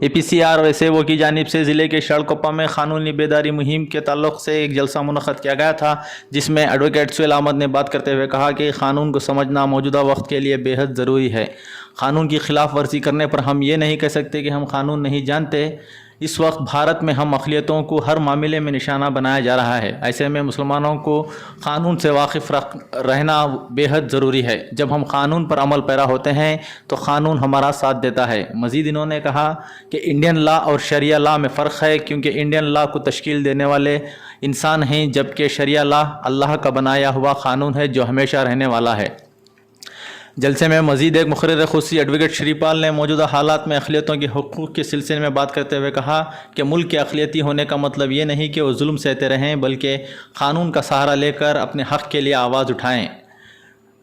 APCR और SAO की जानिब से ज़िले के शड़कोपा में क़ानूनी बेदारी मुहिम के ताल्लुक़ से एक जलसा मुनक़्क़द किया गया था, जिसमें एडवोकेट सुहेल अहमद ने बात करते हुए कहा कि क़ानून को समझना मौजूदा वक्त के लिए बेहद ज़रूरी है। क़ानून की खिलाफ वर्जी करने पर हम ये नहीं कह सकते कि हम क़ानून नहीं जानते। इस वक्त भारत में हम अक़लियतों को हर मामले में निशाना बनाया जा रहा है। ऐसे में मुसलमानों को क़ानून से वाकिफ़ रहना बेहद ज़रूरी है। जब हम क़ानून पर अमल पैरा होते हैं तो क़ानून हमारा साथ देता है। मज़ीद इन्होंने कहा कि इंडियन लॉ और शरिया लॉ में फ़र्क है, क्योंकि इंडियन लॉ को तश्कील देने वाले इंसान हैं, जबकि शरिया लॉ अल्लाह का बनाया हुआ क़ानून है जो हमेशा रहने वाला है। जलसे में मज़ीद एक मुक़र्रर ख़ुसूसी एडवोकेट श्रीपाल ने मौजूदा हालात में अक़लियतों के हुकूक़ के सिलसिले में बात करते हुए कहा कि मुल्क के अक़लियती होने का मतलब ये नहीं कि वो जुल्म सहते रहें, बल्कि क़ानून का सहारा लेकर अपने हक़ के लिए आवाज़ उठाएँ।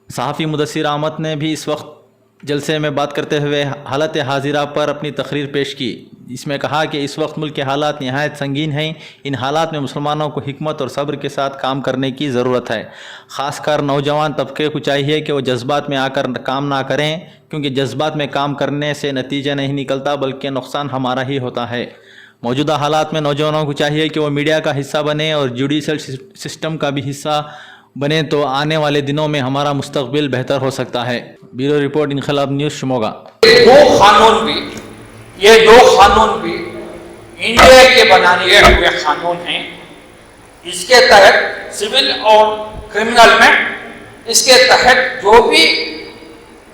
सहाफ़ी मुदस्सिर अहमद ने भी इस वक्त जलसे में बात करते हुए हालत हाजिरा पर अपनी तकरीर पेश की। इसमें कहा कि इस वक्त मुल्क के हालात नहायत संगीन हैं। इन हालात में मुसलमानों को हिकमत और सब्र के साथ काम करने की ज़रूरत है। ख़ासकर नौजवान तबके को चाहिए कि वो जज्बात में आकर काम ना करें, क्योंकि जज्बात में काम करने से नतीजा नहीं निकलता बल्कि नुकसान हमारा ही होता है। मौजूदा हालात में नौजवानों को चाहिए कि वो मीडिया का हिस्सा बने और जुडिशल सिस्टम का भी हिस्सा बने, तो आने वाले दिनों में हमारा मुस्तकबिल बेहतर हो सकता है। ब्यूरो रिपोर्ट, इनकलाब न्यूज़, शिमोगा। ये दो कानून भी इंडिया के बनाए हुए कानून हैं। इसके तहत सिविल और क्रिमिनल में इसके तहत जो भी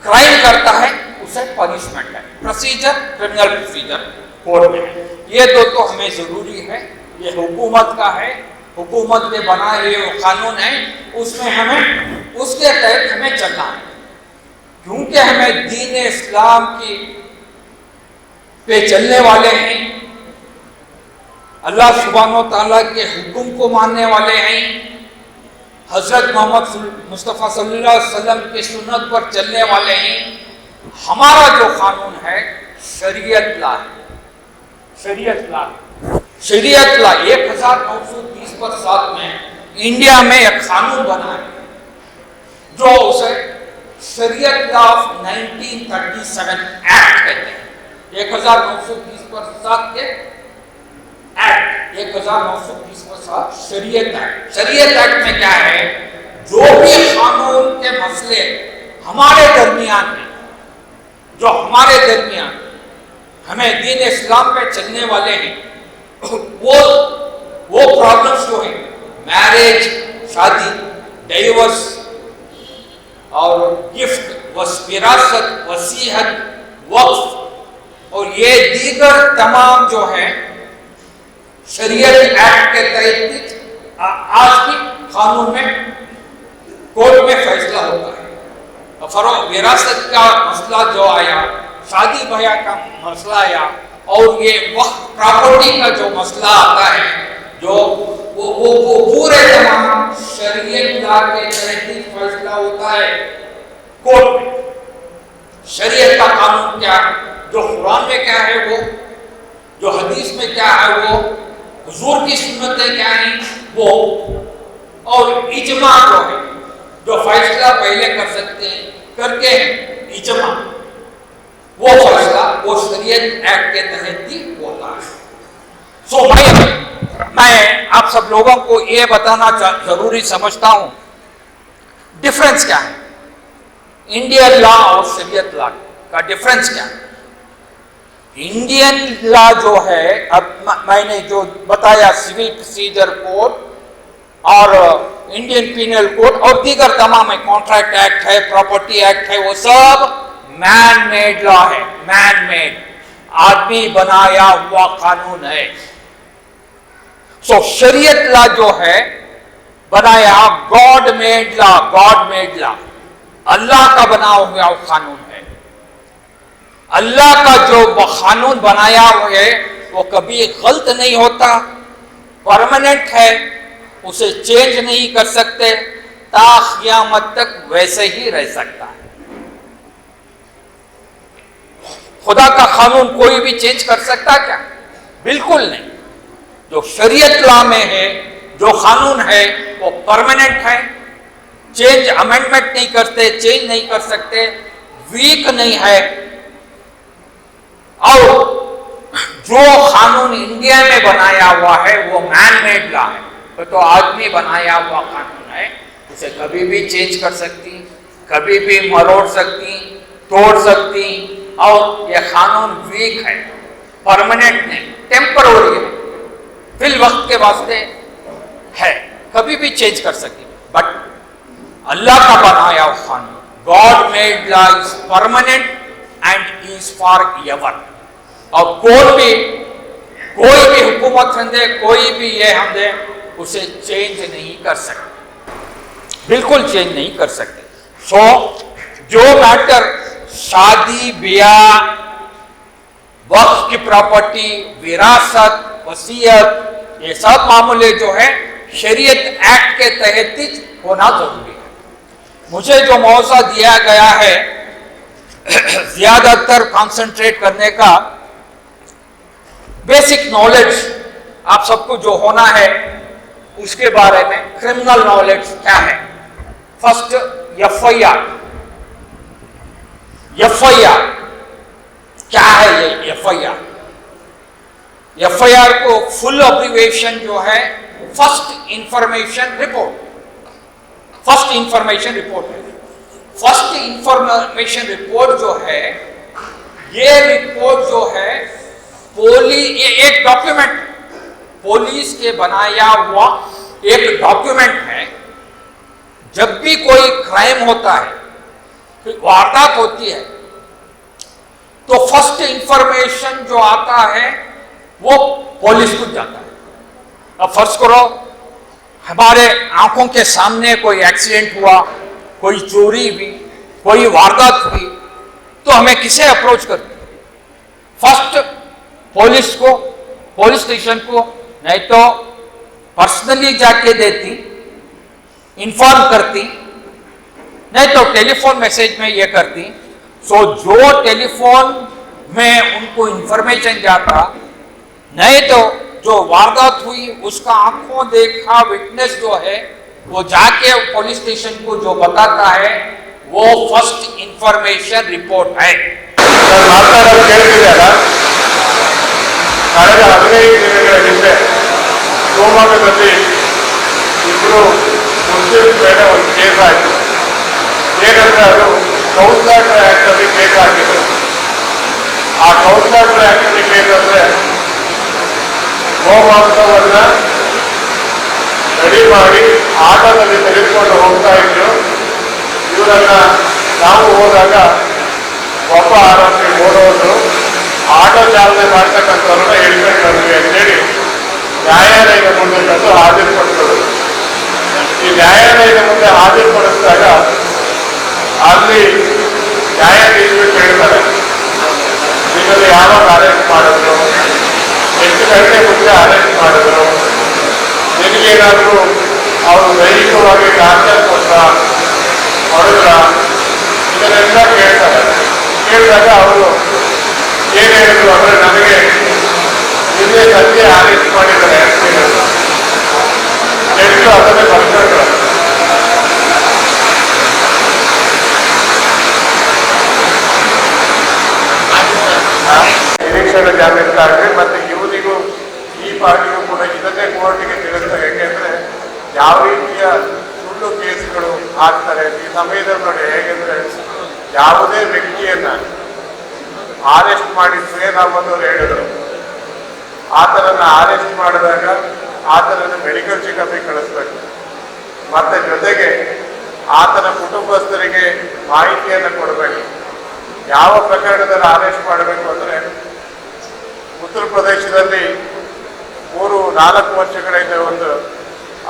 क्राइम करता है उसे पनिशमेंट है। प्रोसीजर क्रिमिनल प्रोसीजर कोड में है। ये दो तो हमें जरूरी है। ये हुकूमत का है, हुकूमत ने बनाए हुए कानून है, उसमें हमें उसके तहत हमें चलना है, क्योंकि हमें दीन इस्लाम की पे चलने वाले हैं, अल्लाह सुब्हानो तआला के हुक्म को मानने वाले हैं, हजरत मोहम्मद मुस्तफ़ा सल्लल्लाहु अलैहि वसल्लम की सुन्नत पर चलने वाले हैं। हमारा जो कानून है शरीयत ला है। शरीयत ला 1930 में इंडिया में एक कानून बना है जो उसे शरीयत लॉ ऑफ 1937 एक्ट कहते हैं। 1930 के एक्ट 1930 शरीयत एक्ट। शरीयत एक्ट में क्या है, जो भी कानून के मसले हमारे दरमियान हैं, जो हमारे दरमियान हमें दीन इस्लाम पे चलने वाले हैं, वो प्रॉब्लम्स जो हैं, मैरिज, शादी, डिवोर्स और गिफ्ट, विरासत, वसीयत, वक्फ और ये दीगर तमाम जो है शरीयत एक्ट के तहत आज भी कानून में कोर्ट में फैसला होता है। विरासत का मसला जो आया, शादी ब्याह का मसला आया, और ये वक्त प्रॉपर्टी का जो मसला आता है, जो वो पूरे तमाम शरीयत लॉ के तहत फैसला होता है कोर्ट में। शरीयत का कानून क्या, जो कुरान में क्या है वो, जो हदीस में क्या है वो, हुजूर की सुन्नतें क्या हैं वो, और इजमा जो है, जो फैसला पहले कर सकते हैं करके इजमा, वो फैसला वो शरीयत एक्ट के तहत ही होता है। मैं आप सब लोगों को ये बताना जरूरी समझता हूं डिफरेंस क्या है इंडियन लॉ और शरीयत लॉ का। डिफरेंस क्या है? इंडियन लॉ जो है, अब मैंने जो बताया, सिविल प्रोसीजर कोड और इंडियन पीनल कोड और दीगर तमाम है, कॉन्ट्रैक्ट एक्ट है, प्रॉपर्टी एक्ट है, वो सब मैन मेड लॉ है। मैन मेड, आदमी बनाया हुआ कानून है। शरीयत लॉ जो है बनाया god made law, god made law, अल्लाह का बना हुआ कानून है। अल्लाह का जो कानून बनाया हुआ है वो कभी गलत नहीं होता, परमानेंट है, उसे चेंज नहीं कर सकते, ता क़यामत तक वैसे ही रह सकता है। खुदा का कानून कोई भी चेंज कर सकता क्या? बिल्कुल नहीं। जो शरीयत लॉ में है, जो कानून है, वो परमानेंट है, चेंज अमेंडमेंट नहीं करते, चेंज नहीं कर सकते, वीक नहीं है, और जो कानून इंडिया में बनाया हुआ है वो मैन मेड लॉ है, तो आदमी बनाया हुआ कानून है, उसे कभी भी चेंज कर सकती, कभी भी मरोड़ सकती, तोड़ सकती, और ये कानून वीक है, परमानेंट नहीं, टेम्पररी है, फिल वक्त के वास्ते है, कभी भी चेंज कर सकती। बट अल्लाह का बनाया हुआ कानून, God made law is permanent and is for ever. और कोई भी हुकूमत हम दे, कोई भी ये हम दे, उसे चेंज नहीं कर सकते, बिल्कुल चेंज नहीं कर सकते। सो जो मैटर शादी ब्याह, वक्फ की प्रॉपर्टी, विरासत, वसीयत, ये सब मामले जो है शरीयत एक्ट के तहत ही होना जरूरी है। मुझे जो मौका दिया गया है ज्यादातर कंसंट्रेट करने का, बेसिक नॉलेज आप सबको जो होना है उसके बारे में, क्रिमिनल नॉलेज क्या है। फर्स्ट एफआईआर, एफआईआर क्या है? ये एफआईआर को फुल अब्रीविएशन जो है first information report, first information report है। फर्स्ट इंफॉर्मेशन रिपोर्ट जो है, ये रिपोर्ट जो है ये एक डॉक्यूमेंट, पुलिस के बनाया हुआ एक डॉक्यूमेंट है। जब भी कोई क्राइम होता है, वारदात होती है, तो फर्स्ट इंफॉर्मेशन जो आता है वो पुलिस को जाता है। अब फर्ज करो हमारे आंखों के सामने कोई एक्सीडेंट हुआ, कोई चोरी हुई, कोई वारदात हुई, तो हमें किसे अप्रोच करते? फर्स्ट पुलिस को, पुलिस स्टेशन को, नहीं तो पर्सनली जाके देती, इन्फॉर्म करती, नहीं तो टेलीफोन मैसेज में ये करती। सो जो टेलीफोन में उनको इंफॉर्मेशन जाता, नहीं तो जो वारदात हुई उसका आंखों देखा विटनेस जो है वो जाके पुलिस स्टेशन को जो बताता है, वो फर्स्ट इंफॉर्मेशन रिपोर्ट है। ಕಳೆದ 15 ದಿನಗಳ ಹಿಂದೆ ಶಿವಮೊಗ್ಗದಲ್ಲಿ ಇಬ್ಬರು ಮುಸ್ಲಿಂ ಮೇಲೆ ಒಂದು ಕೇಸ್ ಆಯಿತು. ಏನಂದರೆ ಅದು ಕೌನ್ಸರ್ ಆ್ಯಕ್ಟಲ್ಲಿ ಕೇಸ್ ಆಗಿತ್ತು. ಆ ಕೌನ್ಸರ್ ಆ್ಯಕ್ಟಲ್ಲಿ ಕೇಸ್ ಅಂದರೆ ಗೋಮಾಂಸವನ್ನು ರೆಡಿ ಮಾಡಿ ಆಟೋದಲ್ಲಿ ತೆಗೆದುಕೊಂಡು ಹೋಗ್ತಾ ಇದ್ರು. ಇವರನ್ನು ನಾವು ಹೋದಾಗ ಒಬ್ಬ ಆರೋಪಿ ಓಡೋದು, ಆಟೋ ಚಾಲನೆ ಮಾಡ್ತಕ್ಕಂಥವ್ರನ್ನ ಹೆಲ್ಮೆಟ್ ನಮಗೆ ಅಂತೇಳಿ ನ್ಯಾಯಾಲಯದ ಮುಂದೆ ತಂದು ಹಾಜರುಪಡಿಸೋದು. ಈ ನ್ಯಾಯಾಲಯದ ಮುಂದೆ ಹಾಜರುಪಡಿಸಿದಾಗ ಅಲ್ಲಿ ನ್ಯಾಯಾಧೀಶರು ಕೇಳ್ತಾರೆ, ನಿಮ್ಮಲ್ಲಿ ಯಾವಾಗ ಅರೆಸ್ಟ್ ಮಾಡಿದ್ರು, ಎಷ್ಟು ಗಂಟೆ ಮುಂದೆ ಅರೆಸ್ಟ್ ಮಾಡಿದ್ರು, ನಿಮಗೇನಾದರೂ ಅವರು ದೈಹಿಕವಾಗಿ ಟಾರ್ಚರ್ ಕೊಟ್ಟ, ಹೊಡೆದ್ರ, ಇದನ್ನೆಲ್ಲ ಕೇಳ್ತಾರೆ. ಕೇಳಿದಾಗ ಅವರು ಏನು ಹೇಳಿದ್ರು ಅಂದರೆ, ನನಗೆ ನಿನ್ನೆ ಸಂಜೆ ಅರೆಸ್ಟ್ ಮಾಡಿದ್ದಾರೆ ಎಷ್ಟು ಅದನ್ನೇ ಬರ್ಕೊಂಡ್ರು. ನಿರೀಕ್ಷಣೆ ಜಾಮೀನುದಾರರಿಗೆ ಮತ್ತು ಇವರಿಗೂ ಈ ಪಾರ್ಟಿಗೂ ಕೂಡ ಇದನ್ನೇ ಕೋರ್ಟಿಗೆ ತಿಳಿಸ್ತಾರೆ. ಹೇಗೆಂದರೆ ಯಾವ ರೀತಿಯ ಸುಳ್ಳು ಕೇಸುಗಳು ಆಗ್ತಾರೆ ಈ ಸಮಯದಲ್ಲಿ ನೋಡಿ. ಹೇಗೆಂದರೆ ಯಾವುದೇ ವ್ಯಕ್ತಿಯನ್ನು ಅರೆಸ್ಟ್ ಮಾಡಿ ಶ್ರೀರಾಮ್ ಅವರು ಹೇಳಿದರು, ಆತನನ್ನು ಅರೆಸ್ಟ್ ಮಾಡಿದಾಗ ಆತನನ್ನು ಮೆಡಿಕಲ್ ಚೆಕಪ್ಗೆ ಕಳಿಸ್ಬೇಕು, ಮತ್ತು ಜೊತೆಗೆ ಆತನ ಕುಟುಂಬಸ್ಥರಿಗೆ ಮಾಹಿತಿಯನ್ನು ಕೊಡಬೇಕು. ಯಾವ ಪ್ರಕರಣದಲ್ಲಿ ಅರೆಸ್ಟ್ ಮಾಡಬೇಕು ಅಂದರೆ, ಉತ್ತರ ಪ್ರದೇಶದಲ್ಲಿ 3-4 ವರ್ಷಗಳಿಂದ ಒಂದು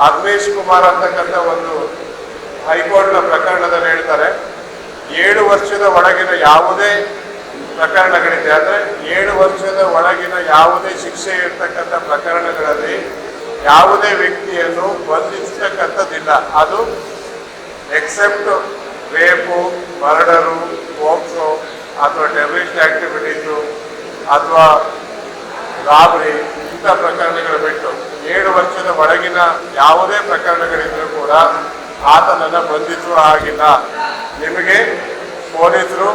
ಅಗ್ನೇಶ್ ಕುಮಾರ್ ಅಂತಕ್ಕಂಥ ಒಂದು ಹೈಕೋರ್ಟ್ನ ಪ್ರಕರಣದಲ್ಲಿ ಹೇಳ್ತಾರೆ, 7 ವರ್ಷದ ಒಳಗಿನ ಯಾವುದೇ ಪ್ರಕರಣಗಳಿದೆ, ಅಂದರೆ 7 ವರ್ಷದ ಒಳಗಿನ ಯಾವುದೇ ಶಿಕ್ಷೆ ಇರ್ತಕ್ಕಂಥ ಪ್ರಕರಣಗಳಲ್ಲಿ ಯಾವುದೇ ವ್ಯಕ್ತಿಯನ್ನು ಬಂಧಿಸತಕ್ಕಂಥದ್ದಿಲ್ಲ. ಅದು ಎಕ್ಸೆಪ್ಟ್ ರೇಪು, ಮರ್ಡರು, ಹೋಮ್ಸೋ ಅಥವಾ ಟೆರರಿಸ್ಟ್ ಆಕ್ಟಿವಿಟೀಸು ಅಥವಾ ರಾಬರಿ ಇಂಥ ಪ್ರಕರಣಗಳು ಬಿಟ್ಟು 7 ವರ್ಷದ ಒಳಗಿನ ಯಾವುದೇ ಪ್ರಕರಣಗಳಿದ್ರೂ ಕೂಡ ಆತನನ್ನು ಬಂಧಿಸುವ ಹಾಗಿಲ್ಲ. ನಿಮಗೆ ಪೊಲೀಸರು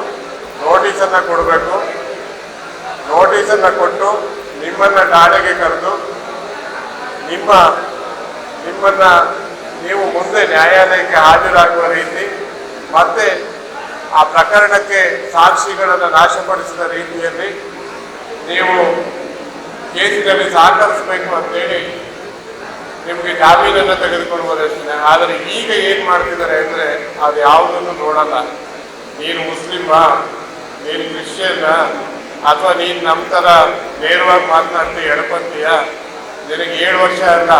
ನೋಟಿಸನ್ನು ಕೊಡಬೇಕು. ನೋಟಿಸನ್ನು ಕೊಟ್ಟು ನಿಮ್ಮನ್ನು ಠಾಣೆಗೆ ಕರೆದು ನಿಮ್ಮನ್ನು ನೀವು ಮುಂದೆ ನ್ಯಾಯಾಲಯಕ್ಕೆ ಹಾಜರಾಗುವ ರೀತಿ ಮತ್ತೆ ಆ ಪ್ರಕರಣಕ್ಕೆ ಸಾಕ್ಷಿಗಳನ್ನು ನಾಶಪಡಿಸಿದ ರೀತಿಯಲ್ಲಿ ನೀವು ಕೇಸಿನಲ್ಲಿ ಸಹಕರಿಸಬೇಕು ಅಂತೇಳಿ ನಿಮಗೆ ಜಾಮೀನನ್ನು ತೆಗೆದುಕೊಳ್ಳುವುದಷ್ಟೇ. ಆದರೆ ಈಗ ಏನು ಮಾಡ್ತಿದ್ದಾರೆ ಅಂದರೆ ಅದು ಯಾವುದನ್ನು ನೋಡಲ್ಲ. ನೀನು ಮುಸ್ಲಿಮಾ, ನೀನು ಕ್ರಿಶ್ಚಿಯನ್ನ, ಅಥವಾ ನೀನು ನಮ್ಮ ಥರ ನೇರವಾಗಿ ಮಾತನಾಡ್ತೀಯ, ಎಡಪಂಥೀಯ, ನಿನಗೆ 7 ವರ್ಷ ಅಲ್ಲ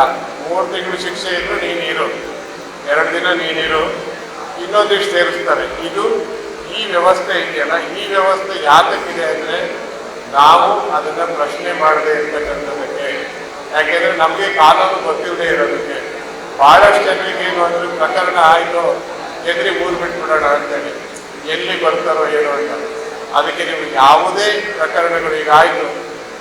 3 ತಿಂಗಳು ಶಿಕ್ಷೆ ಇದ್ದು ನೀನಿರು, 2 ದಿನ ನೀನಿರು, ಇನ್ನೊಂದಿಷ್ಟು ಸೇರಿಸ್ತಾರೆ. ಇದು ಈ ವ್ಯವಸ್ಥೆ ಇದೆಯಲ್ಲ, ಈ ವ್ಯವಸ್ಥೆ ಯಾತಕ್ಕಿದೆ ಅಂದರೆ ನಾವು ಅದನ್ನು ಪ್ರಶ್ನೆ ಮಾಡದೇ ಇರ್ತಕ್ಕಂಥದ್ದಕ್ಕೆ. ಯಾಕೆಂದರೆ ನಮಗೆ ಕಾನೂನು ಗೊತ್ತಿಲ್ಲದೆ ಇರೋದಕ್ಕೆ. ಭಾಳಷ್ಟು ಜನರಿಗೆ ಏನು ಅಂದರೆ ಪ್ರಕರಣ ಆಯಿತು ಎದುರಿ ಊರು ಬಿಟ್ಬಿಡೋಣ ಅಂತೇಳಿ, ಎಲ್ಲಿ ಬರ್ತಾರೋ ಏನೋ ಅಂತ. ಅದಕ್ಕೆ ನೀವು ಯಾವುದೇ ಪ್ರಕರಣಗಳು ಈಗ ಆಯಿತು,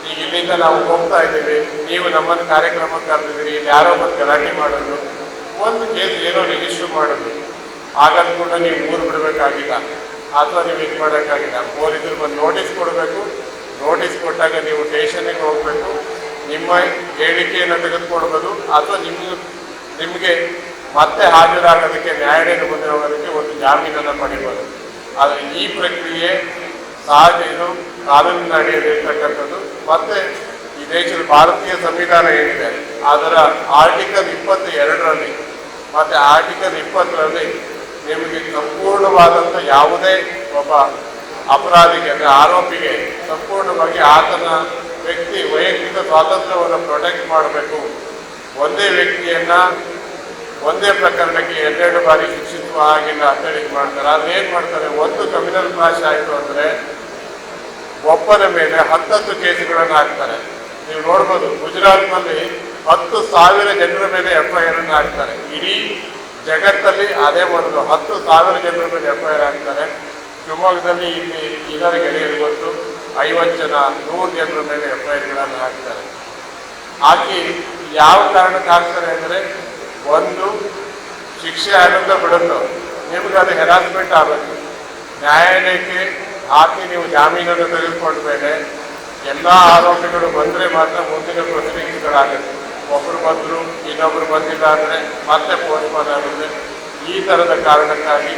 ಈಗ ಇಲ್ಲಿಂದ ನಾವು ಹೋಗ್ತಾ ಇದ್ದೀವಿ, ನೀವು ನಮ್ಮನ್ನು ಕಾರ್ಯಕ್ರಮಕ್ಕೆ ಕರೆದಿದ್ದೀರಿ, ಇಲ್ಲಿ ಯಾರೋ ಬಂದು ಗಲಾಟೆ ಮಾಡೋದು, ಒಂದು ಕೇಸ್ ಏನೋ ರಿಜಿಸ್ಟ್ರ್ ಮಾಡೋದು, ಹಾಗಾದ ಕೂಡ ನೀವು ಊರು ಬಿಡಬೇಕಾಗಿಲ್ಲ, ಅಥವಾ ನೀವು ಇದು ಮಾಡೋಕ್ಕಾಗಿಲ್ಲ. ಪೊಲೀಸರು ಬಂದು ನೋಟಿಸ್ ಕೊಡಬೇಕು, ನೋಟಿಸ್ ಕೊಟ್ಟಾಗ ನೀವು ಸ್ಟೇಷನ್ನಿಗೆ ಹೋಗಬೇಕು, ನಿಮ್ಮ ಹೇಳಿಕೆಯನ್ನು ತೆಗೆದುಕೊಡ್ಬೋದು, ಅಥವಾ ನಿಮಗೆ ಮತ್ತೆ ಹಾಜರಾಗೋದಕ್ಕೆ ನ್ಯಾಯಾಲಯದ ಮುಂದೆ ಹೋಗೋದಕ್ಕೆ ಒಂದು ಜಾಮೀನನ್ನು ಪಡಿಬೋದು. ಆದರೆ ಈ ಪ್ರಕ್ರಿಯೆ ಸಹಜ, ಇದು ಕಾನೂನಿನ ಅಡಿಯಲ್ಲಿರ್ತಕ್ಕಂಥದ್ದು. ಮತ್ತು ಈ ದೇಶದ ಭಾರತೀಯ ಸಂವಿಧಾನ ಏನಿದೆ ಅದರ ಆರ್ಟಿಕಲ್ 22ರಲ್ಲಿ ಮತ್ತು ಆರ್ಟಿಕಲ್ 20ರಲ್ಲಿ ನಿಮಗೆ ಸಂಪೂರ್ಣವಾದಂಥ ಯಾವುದೇ ಒಬ್ಬ ಅಪರಾಧಿಗೆ ಅಂದರೆ ಆರೋಪಿಗೆ ಸಂಪೂರ್ಣವಾಗಿ ಆತನ ವ್ಯಕ್ತಿ ವೈಯಕ್ತಿಕ ಸ್ವಾತಂತ್ರ್ಯವನ್ನು ಪ್ರೊಟೆಕ್ಟ್ ಮಾಡಬೇಕು. ಒಂದೇ ವ್ಯಕ್ತಿಯನ್ನು ಒಂದೇ ಪ್ರಕರಣಕ್ಕೆ 2 ಬಾರಿ ಶಿಕ್ಷಿಸುವ ಹಾಗಿಲ್ಲ ಅಂತೇಳಿ ಮಾಡ್ತಾರೆ. ಅದೇನು ಮಾಡ್ತಾರೆ, ಒಂದು ಕ್ರಿಮಿನಲ್ ಕ್ಲಾಶ್ ಆಯಿತು ಅಂದರೆ ಒಬ್ಬನ ಮೇಲೆ 10 ಕೇಸುಗಳನ್ನು ಹಾಕ್ತಾರೆ. ನೀವು ನೋಡ್ಬೋದು, ಗುಜರಾತ್ನಲ್ಲಿ 10,000 ಜನರ ಮೇಲೆ FIR ಅನ್ನು ಹಾಕ್ತಾರೆ. ಇಡೀ ಜಗತ್ತಲ್ಲಿ ಅದೇ ಮೊದಲು 10,000 ಜನರ ಮೇಲೆ FIR ಹಾಕ್ತಾರೆ. ಶಿವಮೊಗ್ಗದಲ್ಲಿ ಇಲ್ಲಿ ಇದರ ಗೆಳೆಯರು ಗೊತ್ತು, 50 ಜನ 100 ಜನರ ಮೇಲೆ FIRಗಳನ್ನು ಹಾಕ್ತಾರೆ. ಹಾಕಿ ಯಾವ ಕಾರಣಕ್ಕೆ ಹಾಕ್ತಾರೆ ಅಂದರೆ, ಒಂದು ಶಿಕ್ಷೆ ಆಗುತ್ತೋ ಬಿಡುತ್ತೋ ನಿಮ್ಗೆ ಅದು ಹೆರಾಸ್ಮೆಂಟ್ ಆಗಬೇಕು. ನ್ಯಾಯಾಲಯಕ್ಕೆ ಹಾಕಿ ನೀವು ಜಾಮೀನನ್ನು ತೆಗೆದುಕೊಂಡ ಮೇಲೆ ಎಲ್ಲ ಆರೋಪಿಗಳು ಬಂದರೆ ಮಾತ್ರ ಮುಂದಿನ ಪ್ರೊಸೀಡಿಂಗ್ಸ್ಗಳಾಗುತ್ತೆ. ಒಬ್ಬರು ಬಂದರು, ಇನ್ನೊಬ್ಬರು ಬಂದಿಲ್ಲ ಅಂದರೆ ಮತ್ತೆ ಪೋಸ್ಟ್ಪೋನ್ ಆಗುತ್ತೆ. ಈ ಥರದ ಕಾರಣಕ್ಕಾಗಿ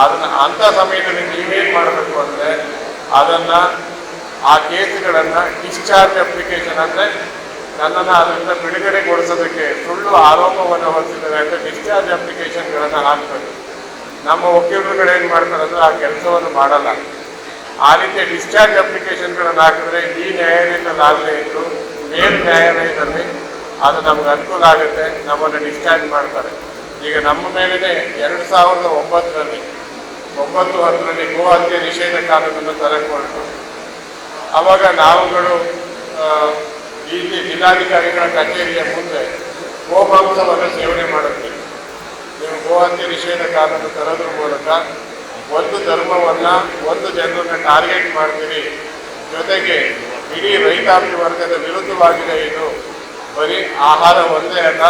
ಅದನ್ನು ಅಂಥ ಸಮಯದಲ್ಲಿ ನೀವೇನು ಮಾಡಬೇಕು ಅಂದರೆ, ಅದನ್ನು ಆ ಕೇಸುಗಳನ್ನು ಡಿಸ್ಚಾರ್ಜ್ ಅಪ್ಲಿಕೇಶನ್ ಅಂದರೆ ನನ್ನನ್ನು ಅದರಿಂದ ಬಿಡುಗಡೆಗೊಳಿಸೋದಕ್ಕೆ ಸುಳ್ಳು ಆರೋಪವನ್ನು ಹೊರಿಸಿದ್ದಾರೆ ಅಂತ ಡಿಸ್ಚಾರ್ಜ್ ಅಪ್ಲಿಕೇಶನ್ಗಳನ್ನು ಹಾಕಬೇಕು. ನಮ್ಮ ವಕೀಲರುಗಳು ಏನು ಮಾಡ್ತಾರೆ ಅಂದರೆ ಆ ಕೆಲಸವನ್ನು ಮಾಡಲ್ಲ. ಆ ರೀತಿಯ ಡಿಸ್ಚಾರ್ಜ್ ಅಪ್ಲಿಕೇಶನ್ಗಳನ್ನು ಹಾಕಿದ್ರೆ ಈ ನ್ಯಾಯಾಲಯದಲ್ಲಿ ಆಗಲೇ ಇತ್ತು, ಮೇಲ್ ನ್ಯಾಯಾಲಯದಲ್ಲಿ ಅದು ನಮ್ಗೆ ಅನುಕೂಲ ಆಗುತ್ತೆ, ನಮ್ಮನ್ನು ಡಿಸ್ಚಾರ್ಜ್ ಮಾಡ್ತಾರೆ. ಈಗ ನಮ್ಮ ಮೇಲೇ 2009ರಲ್ಲಿ 9-10ರಲ್ಲಿ ಗೋ ಹತ್ಯೆ ನಿಷೇಧ ಕಾನೂನನ್ನು ತರಕೊಳ್ತು. ಆವಾಗ ನಾವುಗಳು ಇಲ್ಲಿ ಜಿಲ್ಲಾಧಿಕಾರಿಗಳ ಕಚೇರಿಯ ಮುಂದೆ ಗೋಮಾಂಸವನ್ನು ಸೇವನೆ ಮಾಡುತ್ತೇವೆ. ನೀವು ಗೋ ಹತ್ಯೆ ನಿಷೇಧ ಕಾನೂನು ತರೋದ್ರ ಮೂಲಕ ಒಂದು ಧರ್ಮವನ್ನು, ಒಂದು ಜನರನ್ನು ಟಾರ್ಗೆಟ್ ಮಾಡ್ತೀರಿ, ಜೊತೆಗೆ ಇಡೀ ರೈತಾಪಿ ವರ್ಗದ ವಿರುದ್ಧವಾಗಿದೆ. ಇದು ಬರೀ ಆಹಾರ ಒಂದೇ ಅಲ್ಲ,